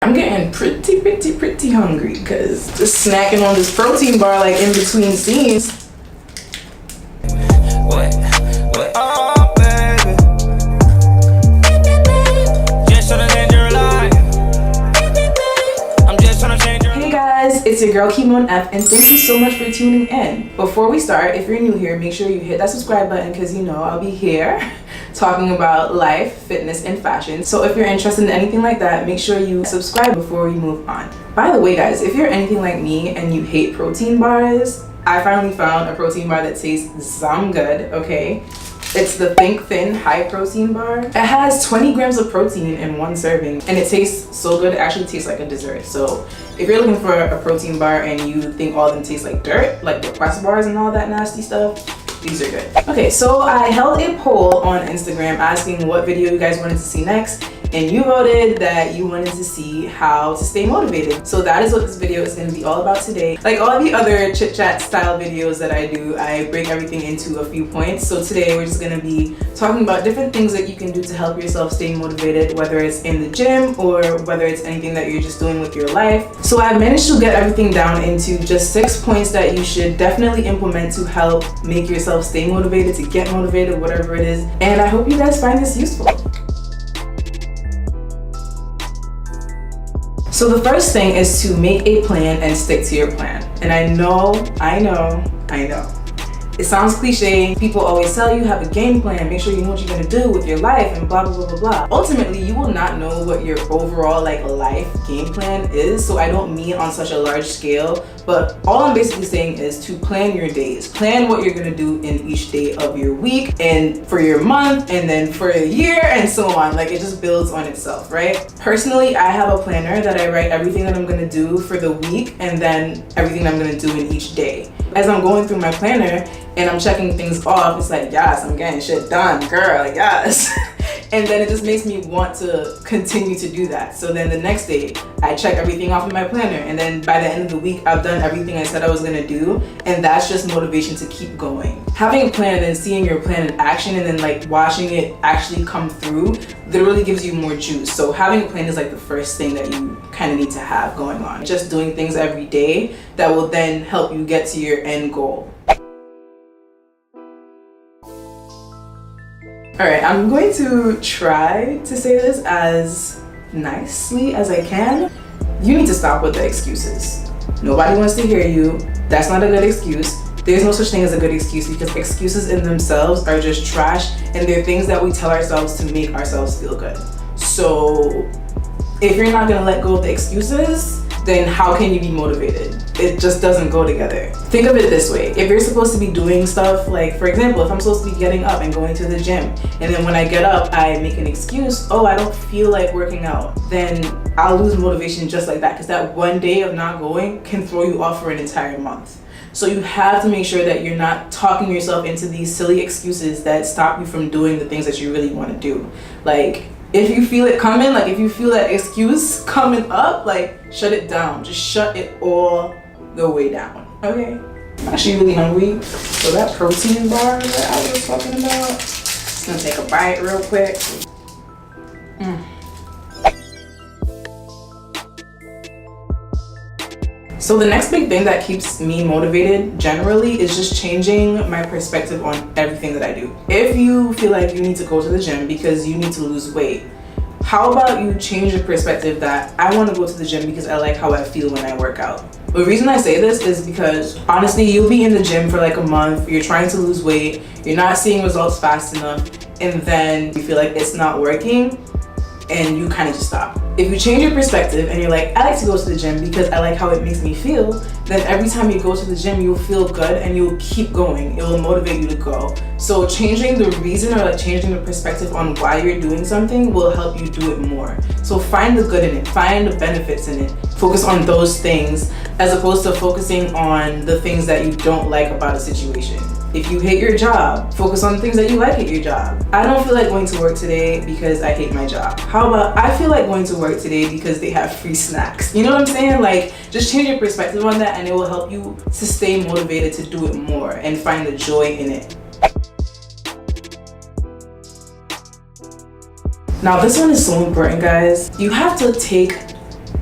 I'm getting pretty hungry because just snacking on this protein bar like in between scenes. Oh, baby. Just tryna change your life. I'm just tryna change your life. Hey guys, it's your girl KEAMONEF and thank you so much for tuning in. Before we start, if you're new here, make sure you hit that subscribe button because you know I'll be here talking about life, fitness, and fashion. So if you're interested in anything like that, make sure you subscribe before we move on. By the way guys, if you're anything like me and you hate protein bars, I finally found a protein bar that tastes some good, okay? It's the Think Thin High Protein Bar. It has 20 grams of protein in one serving and it tastes so good. It actually tastes like a dessert. So if you're looking for a protein bar and you think all of them taste like dirt, like the Quest bars and all that nasty stuff, these are good. Okay, so I held a poll on Instagram asking what video you guys wanted to see next, and you voted that you wanted to see how to stay motivated. So that is what this video is going to be all about today. Like all the other chit chat style videos that I do, I break everything into a few points. So today we're just going to be talking about different things that you can do to help yourself stay motivated, whether it's in the gym or whether it's anything that you're just doing with your life. So I managed to get everything down into just 6 points that you should definitely implement to help make yourself stay motivated, to get motivated, whatever it is. And I hope you guys find this useful. So the first thing is to make a plan and stick to your plan. And I know. It sounds cliche. People always tell you have a game plan, make sure you know what you're gonna do with your life and blah, blah, blah, blah, blah. Ultimately, you will not know what your overall life game plan is. So I don't mean on such a large scale, but all I'm basically saying is to plan your days. Plan what you're gonna do in each day of your week and for your month and then for a year and so on. Like it just builds on itself, right? Personally, I have a planner that I write everything that I'm gonna do for the week and then everything that I'm gonna do in each day. As I'm going through my planner and I'm checking things off, it's like, yes, I'm getting shit done, girl, yes. And then it just makes me want to continue to do that. So then the next day, I check everything off in my planner. And then by the end of the week, I've done everything I said I was gonna do. And that's just motivation to keep going. Having a plan and then seeing your plan in action and then watching it actually come through literally gives you more juice. So having a plan is the first thing that you kind of need to have going on. Just doing things every day that will then help you get to your end goal. Alright, I'm going to try to say this as nicely as I can. You need to stop with the excuses. Nobody wants to hear you. That's not a good excuse. There's no such thing as a good excuse because excuses in themselves are just trash and they're things that we tell ourselves to make ourselves feel good. So if you're not gonna let go of the excuses, then how can you be motivated? It just doesn't go together. Think of it this way. If you're supposed to be doing stuff, like for example, if I'm supposed to be getting up and going to the gym, and then when I get up, I make an excuse, oh, I don't feel like working out, then I'll lose motivation just like that, because that one day of not going can throw you off for an entire month. So you have to make sure that you're not talking yourself into these silly excuses that stop you from doing the things that you really want to do. If you feel it coming, if you feel that excuse coming up, shut it down. Just shut it all the way down, okay? I'm actually really hungry, so that protein bar that I was talking about, just gonna take a bite real quick. So the next big thing that keeps me motivated generally is just changing my perspective on everything that I do. If you feel like you need to go to the gym because you need to lose weight, how about you change your perspective that I want to go to the gym because I like how I feel when I work out. The reason I say this is because honestly, you'll be in the gym for a month, you're trying to lose weight, you're not seeing results fast enough, and then you feel like it's not working and you kind of just stop. If you change your perspective and you're like, I like to go to the gym because I like how it makes me feel, then every time you go to the gym, you'll feel good and you'll keep going. It will motivate you to go. So changing the reason or changing the perspective on why you're doing something will help you do it more. So find the good in it, find the benefits in it. Focus on those things as opposed to focusing on the things that you don't like about a situation. If you hate your job, focus on the things that you like at your job. I don't feel like going to work today because I hate my job. How about I feel like going to work today because they have free snacks? You know what I'm saying? Just change your perspective on that and it will help you to stay motivated to do it more and find the joy in it. Now this one is so important, guys. You have to take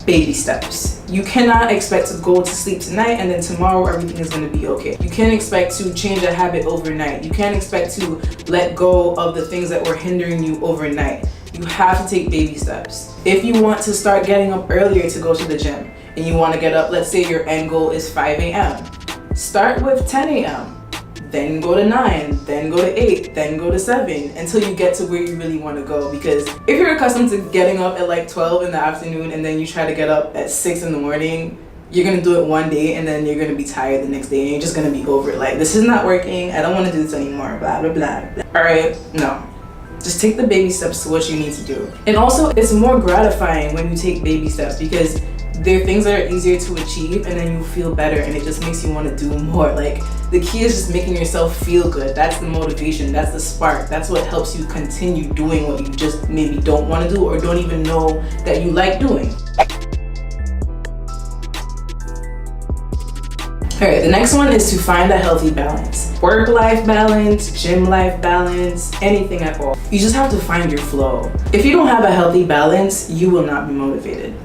baby steps. You cannot expect to go to sleep tonight and then tomorrow everything is going to be okay. You can't expect to change a habit overnight. You can't expect to let go of the things that were hindering you overnight. You have to take baby steps. If you want to start getting up earlier to go to the gym and you want to get up, let's say your end goal is 5 a.m. Start with 10 a.m. Then go to 9, then go to 8, then go to 7 until you get to where you really want to go. Because if you're accustomed to getting up at like 12 in the afternoon and then you try to get up at 6 in the morning, you're going to do it one day and then you're going to be tired the next day and you're just going to be over it. Like, this is not working. I don't want to do this anymore. Blah, blah, blah, blah. All right, no. Just take the baby steps to what you need to do. And also, it's more gratifying when you take baby steps because they're things that are easier to achieve and then you feel better and it just makes you want to do more. Like, the key is just making yourself feel good. That's the motivation, that's the spark, that's what helps you continue doing what you just maybe don't want to do or don't even know that you like doing. Alright, the next one is to find a healthy balance. Work-life balance, gym-life balance, anything at all. You just have to find your flow. If you don't have a healthy balance, you will not be motivated.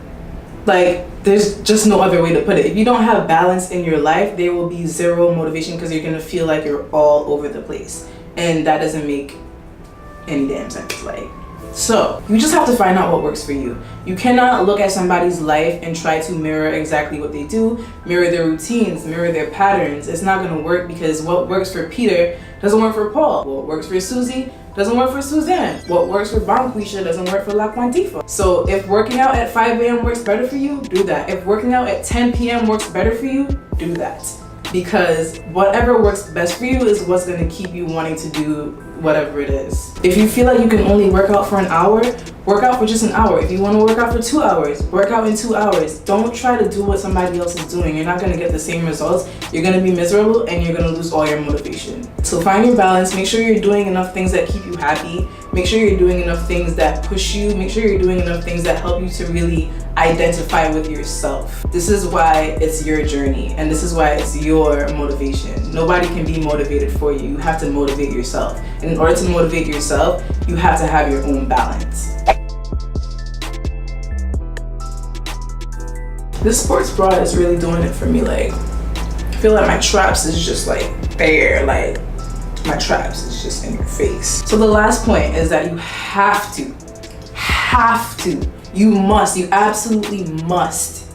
Like, there's just no other way to put it. If you don't have balance in your life, there will be zero motivation because you're gonna feel like you're all over the place. And that doesn't make any damn sense. Like, so you just have to find out what works for you. You cannot look at somebody's life and try to mirror exactly what they do, mirror their routines, mirror their patterns. It's not gonna work because what works for Peter doesn't work for Paul. What works for Susie doesn't work for Suzanne. What works for Bonquisha doesn't work for La Quantifa. So if working out at 5 a.m. works better for you, do that. If working out at 10 p.m. works better for you, do that. Because whatever works best for you is what's gonna keep you wanting to do whatever it is. If you feel like you can only work out for an hour, work out for just an hour. If you want to work out for 2 hours, work out in 2 hours. Don't try to do what somebody else is doing. You're not going to get the same results. You're going to be miserable and you're going to lose all your motivation. So find your balance. Make sure you're doing enough things that keep you happy. Make sure you're doing enough things that push you. Make sure you're doing enough things that help you to really identify with yourself. This is why it's your journey and this is why it's your motivation. Nobody can be motivated for you. You have to motivate yourself. And in order to motivate yourself, you have to have your own balance. This sports bra is really doing it for me. Like, I feel like my traps is just like there, like my traps is just in your face. So the last point is that you have to, you absolutely must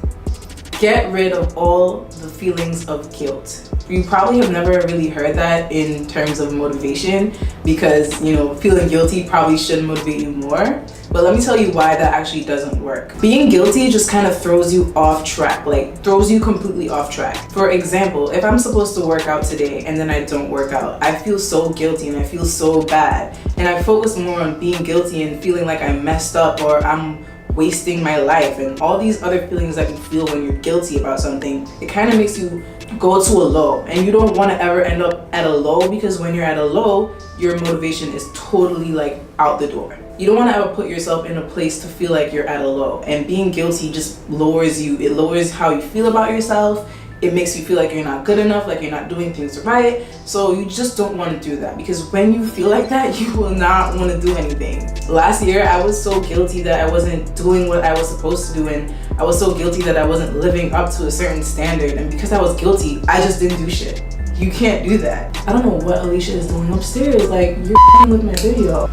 get rid of all the feelings of guilt. You probably have never really heard that in terms of motivation because, you know, feeling guilty probably should motivate you more. But let me tell you why that actually doesn't work. Being guilty just kind of throws you off track, like throws you completely off track. For example, if I'm supposed to work out today and then I don't work out, I feel so guilty and I feel so bad. And I focus more on being guilty and feeling like I messed up or I'm wasting my life and all these other feelings that you feel when you're guilty about something. It kind of makes you go to a low, and you don't want to ever end up at a low because when you're at a low, your motivation is totally like out the door. You don't want to ever put yourself in a place to feel like you're at a low, and being guilty just lowers you. It lowers how you feel about yourself. It makes you feel like you're not good enough, like you're not doing things right. So you just don't want to do that because when you feel like that, you will not want to do anything. Last year, I was so guilty that I wasn't doing what I was supposed to do, and I was so guilty that I wasn't living up to a certain standard. And because I was guilty, I just didn't do shit. You can't do that. I don't know what Alicia is doing upstairs. Like, you're with my video.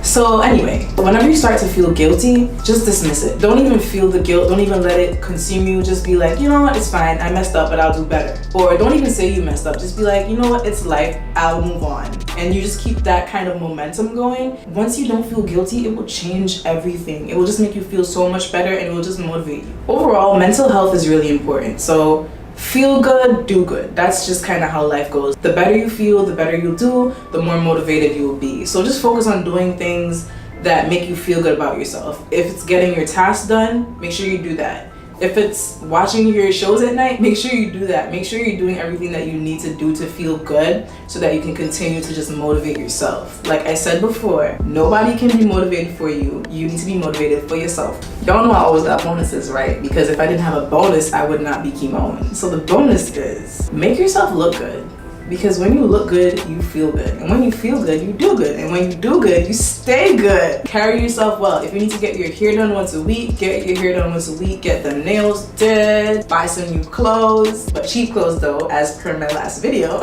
So anyway, whenever you start to feel guilty, just dismiss it. Don't even feel the guilt. Don't even let it consume you. Just be like, you know what, it's fine. I messed up, but I'll do better. Or don't even say you messed up. Just be like, you know what, it's life. I'll move on. And you just keep that kind of momentum going. Once you don't feel guilty, it will change everything. It will just make you feel so much better and it will just motivate you. Overall, mental health is really important. So feel good, do good. That's just kind of how life goes. The better you feel, the better you do, the more motivated you will be. So just focus on doing things that make you feel good about yourself. If it's getting your tasks done, make sure you do that. If it's watching your shows at night, make sure you do that. Make sure you're doing everything that you need to do to feel good so that you can continue to just motivate yourself. Like I said before, nobody can be motivated for you. You need to be motivated for yourself. Y'all know I always got bonuses, right? Because if I didn't have a bonus, I would not be Keamone. So the bonus is make yourself look good. Because when you look good, you feel good. And when you feel good, you do good. And when you do good, you stay good. Carry yourself well. If you need to get your hair done once a week, get your hair done once a week. Get the nails did. Buy some new clothes. But cheap clothes though, as per my last video.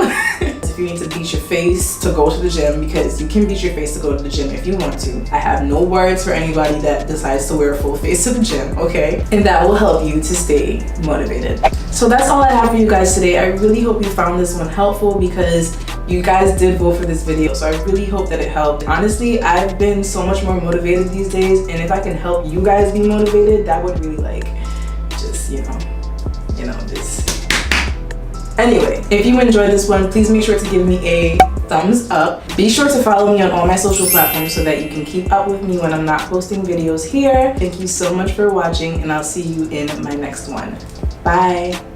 If you need to bleach your face to go to the gym, because you can bleach your face to go to the gym if you want to. I have no words for anybody that decides to wear a full face to the gym, okay? And that will help you to stay motivated. So that's all I have for you guys today. I really hope you found this one helpful because you guys did vote for this video. So I really hope that it helped. Honestly, I've been so much more motivated these days, and if I can help you guys be motivated, that would really like, just, just. Anyway, if you enjoyed this one, please make sure to give me a thumbs up. Be sure to follow me on all my social platforms so that you can keep up with me when I'm not posting videos here. Thank you so much for watching, and I'll see you in my next one. Bye.